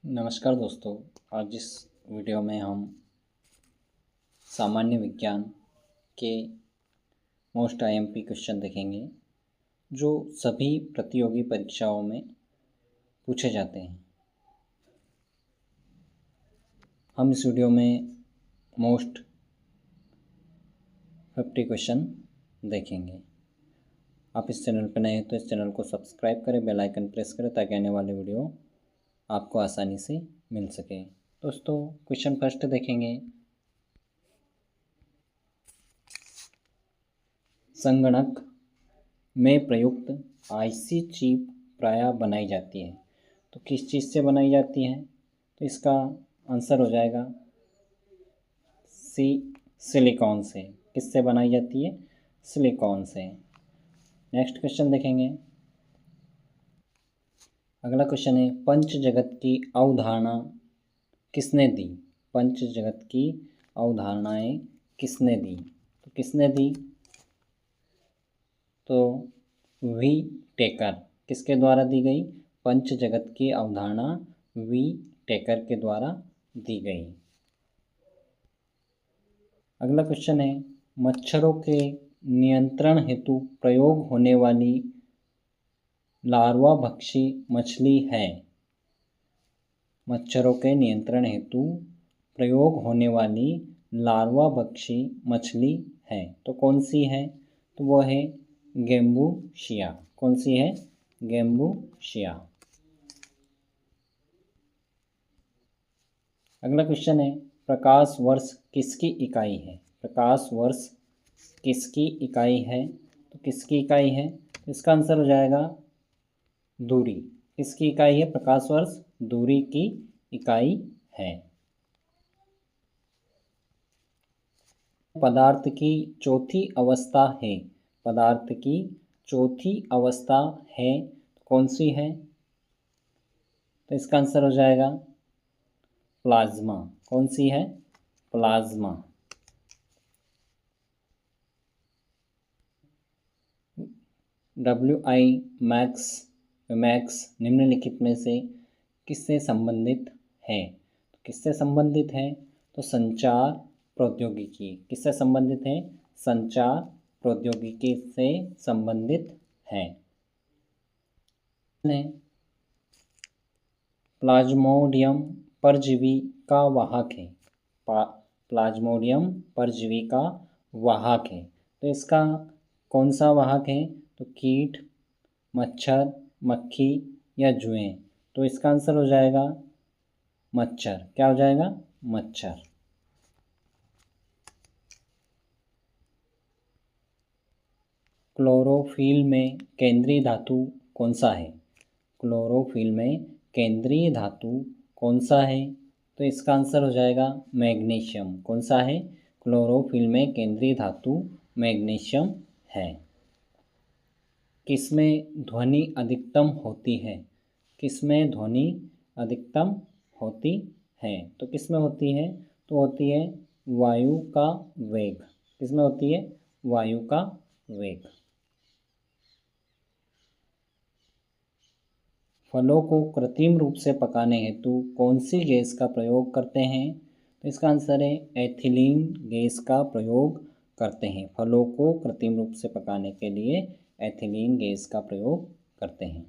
नमस्कार दोस्तों। आज इस वीडियो में हम सामान्य विज्ञान के मोस्ट आईएमपी क्वेश्चन देखेंगे जो सभी प्रतियोगी परीक्षाओं में पूछे जाते हैं। हम इस वीडियो में मोस्ट 50 क्वेश्चन देखेंगे। आप इस चैनल पर नए हैं तो इस चैनल को सब्सक्राइब करें, बेल आइकन प्रेस करें ताकि आने वाले वीडियो आपको आसानी से मिल सके। दोस्तों, क्वेश्चन फर्स्ट देखेंगे। संगणक में प्रयुक्त आईसी चिप प्रायः बनाई जाती है तो किस चीज़ से बनाई जाती है? तो इसका आंसर हो जाएगा सी, सिलिकॉन से। किससे बनाई जाती है? सिलिकॉन से। नेक्स्ट क्वेश्चन देखेंगे। अगला क्वेश्चन है, पंच जगत की अवधारणा किसने दी? पंच जगत की अवधारणाएं किसने दी? तो किसने दी? तो वी टेकर। किसके द्वारा दी गई? पंच जगत की अवधारणा वी टेकर के द्वारा दी गई। अगला क्वेश्चन है, मच्छरों के नियंत्रण हेतु प्रयोग होने वाली लार्वाभक्षी मछली है। मच्छरों के नियंत्रण हेतु प्रयोग होने वाली लार्वाभक्षी मछली है तो कौन सी है? तो वो है गैम्बूशिया। कौन सी है? गैम्बूशिया। अगला क्वेश्चन है, प्रकाश वर्ष किसकी इकाई है? प्रकाश वर्ष किसकी इकाई है? तो किसकी इकाई है? इसका आंसर हो जाएगा दूरी। किसकी इकाई है? प्रकाश वर्ष दूरी की इकाई है। पदार्थ की चौथी अवस्था है। पदार्थ की चौथी अवस्था है कौन सी है? तो इसका आंसर हो जाएगा प्लाज्मा। कौन सी है? प्लाज्मा। WI मैक्स निम्नलिखित में से किससे संबंधित है? तो किससे संबंधित है? तो संचार प्रौद्योगिकी। किससे संबंधित है? संचार प्रौद्योगिकी से संबंधित है। प्लाज्मोडियम परजीवी का वाहक है। प्लाज्मोडियम परजीवी का वाहक है तो इसका कौन सा वाहक है? तो कीट, मच्छर, मक्खी या जुएं। तो इसका आंसर हो जाएगा मच्छर। क्या हो जाएगा? मच्छर। क्लोरोफिल में केंद्रीय धातु कौन सा है? क्लोरोफिल में केंद्रीय धातु कौन सा है? तो इसका आंसर हो जाएगा मैग्नीशियम। कौन सा है? क्लोरोफिल में केंद्रीय धातु मैग्नीशियम है। किसमें ध्वनि अधिकतम होती है? किसमें ध्वनि अधिकतम होती है? तो किसमें होती है? तो होती है वायु का वेग। किसमें होती है? वायु का वेग। फलों को कृत्रिम रूप से पकाने हेतु कौन सी गैस का प्रयोग करते हैं? तो इसका आंसर है एथिलीन गैस का प्रयोग करते हैं। फलों को कृत्रिम रूप से पकाने के लिए एथिलीन गैस का प्रयोग करते हैं।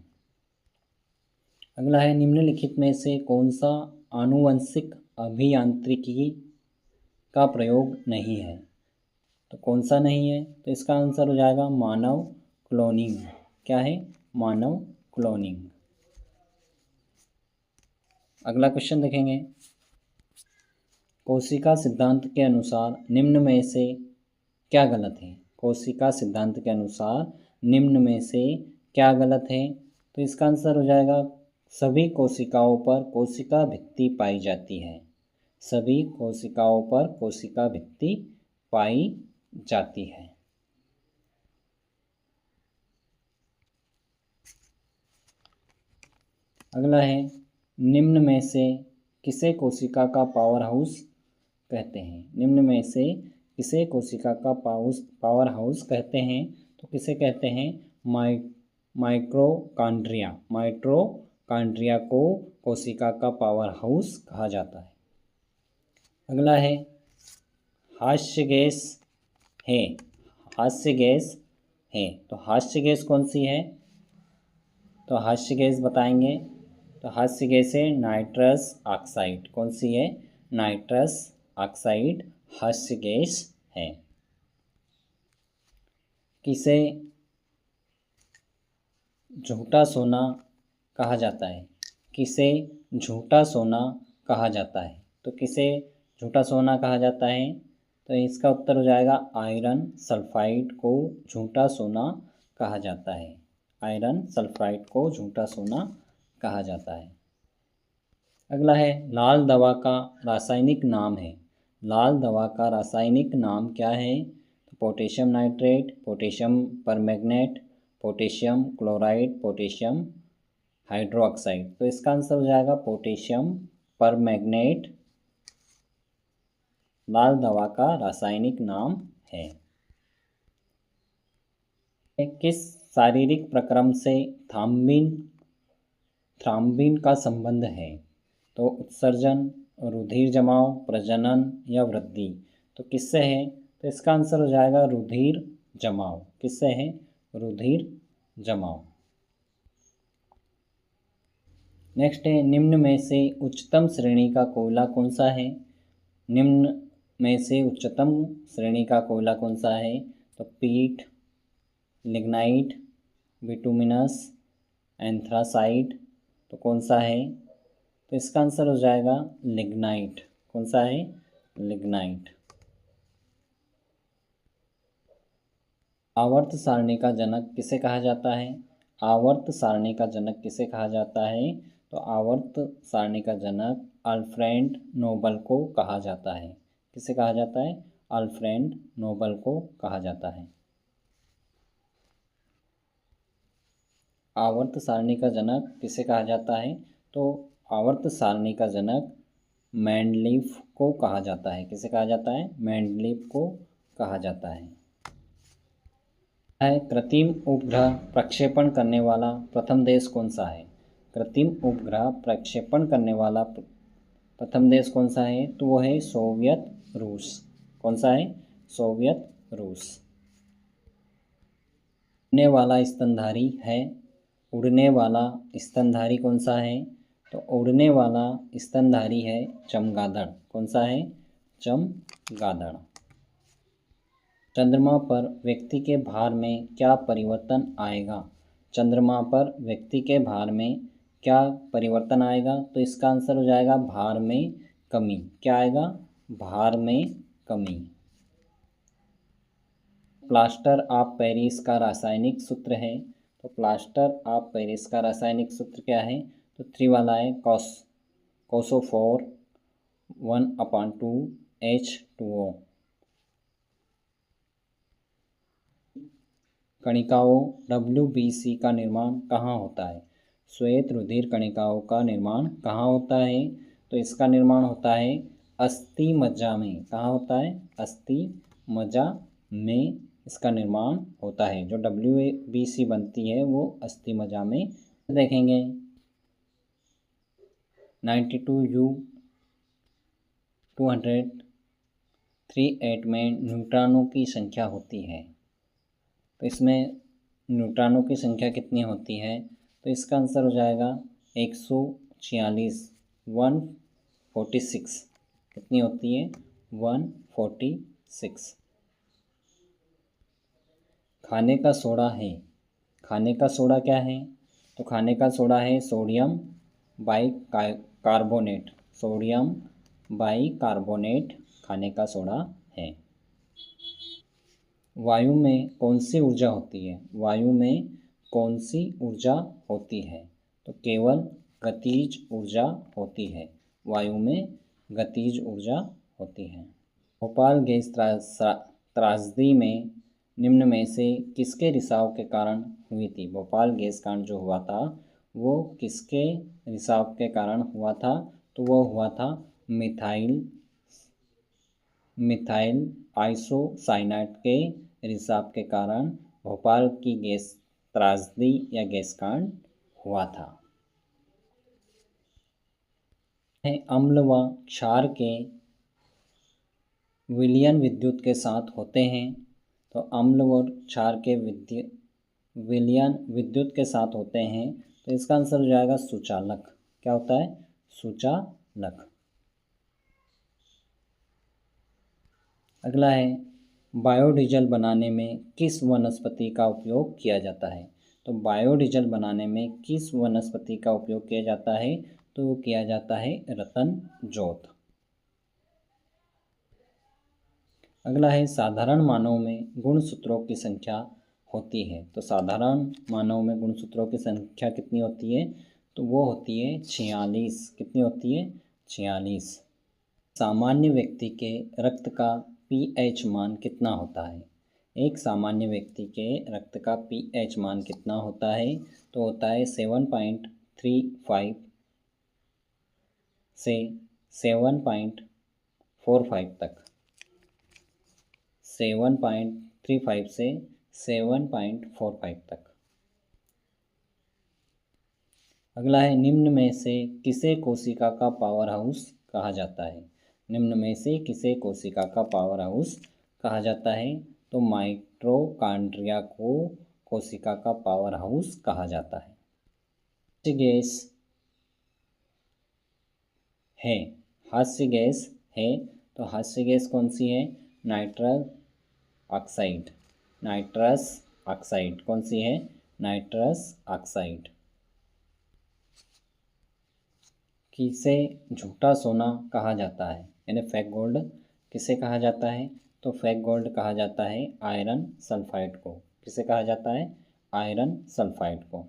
अगला है, निम्नलिखित में से कौन सा आनुवंशिक अभियांत्रिकी का प्रयोग नहीं है? तो कौन सा नहीं है? तो इसका आंसर हो जाएगा मानव क्लोनिंग। क्या है? मानव क्लोनिंग। अगला क्वेश्चन देखेंगे। कोशिका सिद्धांत के अनुसार निम्न में से क्या गलत है? कोशिका सिद्धांत के अनुसार निम्न में से क्या गलत है? तो इसका आंसर हो जाएगा सभी कोशिकाओं पर कोशिका भित्ति पाई जाती है। सभी कोशिकाओं पर कोशिका भित्ति पाई जाती है। अगला है, निम्न में से किसे कोशिका का पावर हाउस कहते हैं? निम्न में से किसे कोशिका का पावर हाउस कहते हैं? तो किसे कहते हैं? माइटोकॉन्ड्रिया। कांड्रिया को कोशिका का पावर हाउस कहा जाता है। अगला है हास्य गैस है, हास्य गैस है, तो हास्य गैस कौन सी है? तो हास्य गैस बताएंगे, तो हास्य गैस है नाइट्रस ऑक्साइड। कौन सी है? नाइट्रस ऑक्साइड हास्य गैस है। किसे झूठा सोना कहा जाता है? किसे झूठा सोना कहा जाता है? तो किसे झूठा सोना कहा जाता है? तो इसका उत्तर हो जाएगा आयरन सल्फाइड को झूठा सोना कहा जाता है। आयरन सल्फाइड को झूठा सोना कहा जाता है। अगला है लाल दवा का रासायनिक नाम है। लाल दवा का रासायनिक नाम क्या है? तो potassium nitrate, potassium permanganate, potassium chloride, potassium hydroxide. तो इसका आंसर हो जाएगा पोटेशियम परमैंगनेट लाल दवा का रासायनिक नाम है। किस शारीरिक प्रक्रम से थ्राम्बिन का संबंध है? तो उत्सर्जन, रुधिर जमाव, प्रजनन या वृद्धि। तो किससे है? तो इसका आंसर हो जाएगा रुधिर जमाव। किससे है? रुधिर जमाव। नेक्स्ट है निम्न में से उच्चतम श्रेणी का कोयला कौन सा है? निम्न में से उच्चतम श्रेणी का कोयला कौन सा है? तो पीट, लिग्नाइट, बिटुमिनस, एंथ्रासाइट। तो कौन सा है? तो इसका आंसर हो जाएगा लिग्नाइट। कौन सा है? लिग्नाइट। आवर्त सारणी का जनक किसे कहा जाता है? आवर्त सारणी का जनक किसे कहा जाता है? तो आवर्त सारणी का जनक अल्फ्रेड नोबल को कहा जाता है। किसे कहा जाता है? अल्फ्रेड नोबल को कहा जाता है। आवर्त सारणी का जनक किसे कहा जाता है? तो आवर्त सारणी का जनक मेंडलीफ को कहा जाता है। किसे कहा जाता है? मेंडलीफ को कहा जाता है। कृत्रिम उपग्रह प्रक्षेपण करने वाला प्रथम देश कौन सा है? कृत्रिम उपग्रह प्रक्षेपण करने वाला प्रथम देश कौन सा है? तो वो है सोवियत रूस। कौन सा है? सोवियत रूस। उड़ने वाला स्तनधारी है। उड़ने वाला स्तनधारी कौन सा है? तो उड़ने वाला स्तनधारी है चमगादड़। कौन सा है? चमगादड़। चंद्रमा पर व्यक्ति के भार में क्या परिवर्तन आएगा? चंद्रमा पर व्यक्ति के भार में क्या परिवर्तन आएगा? तो इसका आंसर हो जाएगा भार में कमी। क्या आएगा? भार में कमी। प्लास्टर ऑफ पेरिस का रासायनिक सूत्र है। तो प्लास्टर ऑफ पेरिस का रासायनिक सूत्र क्या है? तो 3 वाला है कोसोफोर 1/2 H2O। कणिकाओं WBC का निर्माण कहाँ होता है? श्वेत रुधिर कणिकाओं का निर्माण कहाँ होता है? तो इसका निर्माण होता है अस्थि मज्जा में। कहाँ होता है? अस्थि मज्जा में इसका निर्माण होता है। जो WBC बनती है वो अस्थि मज्जा में। देखेंगे 92U238 में न्यूट्रॉनों की संख्या होती है। तो इसमें न्यूट्रॉनों की संख्या कितनी होती है? तो इसका आंसर हो जाएगा 146 146। कितनी होती है? 146। खाने का सोडा है। खाने का सोडा क्या है? तो खाने का सोडा है सोडियम बाइकार्बोनेट। सोडियम बाइकार्बोनेट खाने का सोडा है। वायु में कौन सी ऊर्जा होती है? वायु में कौन सी ऊर्जा होती है? तो केवल गतिज ऊर्जा होती है। वायु में गतिज ऊर्जा होती है। भोपाल गैस त्रासदी में निम्न में से किसके रिसाव के कारण हुई थी? भोपाल गैस कांड जो हुआ था वो किसके रिसाव के कारण हुआ था? तो वो हुआ था मिथाइल आइसोसाइनेट के रिसाव के कारण भोपाल की गैस त्रासदी या गैस कांड हुआ था। अम्ल व क्षार के विलयन विद्युत के साथ होते हैं। तो अम्ल व क्षार के विलयन विद्युत के साथ होते हैं, तो इसका आंसर हो जाएगा सुचालक। क्या होता है? सुचालक। अगला है बायोडीजल बनाने में किस वनस्पति का उपयोग किया जाता है? तो बायोडीजल बनाने में किस वनस्पति का उपयोग किया जाता है? तो वो किया जाता है रतन जोत। अगला है साधारण मानव में गुणसूत्रों की संख्या होती है। तो साधारण मानव में गुणसूत्रों की संख्या कितनी होती है? तो वो होती है 46। कितनी होती है? 46। सामान्य व्यक्ति के रक्त का पीएच मान कितना होता है? एक सामान्य व्यक्ति के रक्त का पीएच मान कितना होता है? तो होता है 7.35 से 7.45 तक। 7.35 से 7.45 तक। अगला है निम्न में से किसे कोशिका का पावर हाउस कहा जाता है? निम्न में से किसे कोशिका का पावर हाउस कहा जाता है? तो माइटोकॉन्ड्रिया को कोशिका का पावर हाउस कहा जाता है। हास्य गैस है, हास्य गैस है, तो हास्य गैस कौन सी है? Nitrous oxide. नाइट्रस ऑक्साइड कौन सी है? Nitrous oxide. किसे झूठा सोना कहा जाता है? यानी फेक गोल्ड किसे कहा जाता है? तो फेक गोल्ड कहा जाता है आयरन सल्फाइड को। किसे कहा जाता है? आयरन सल्फाइड को।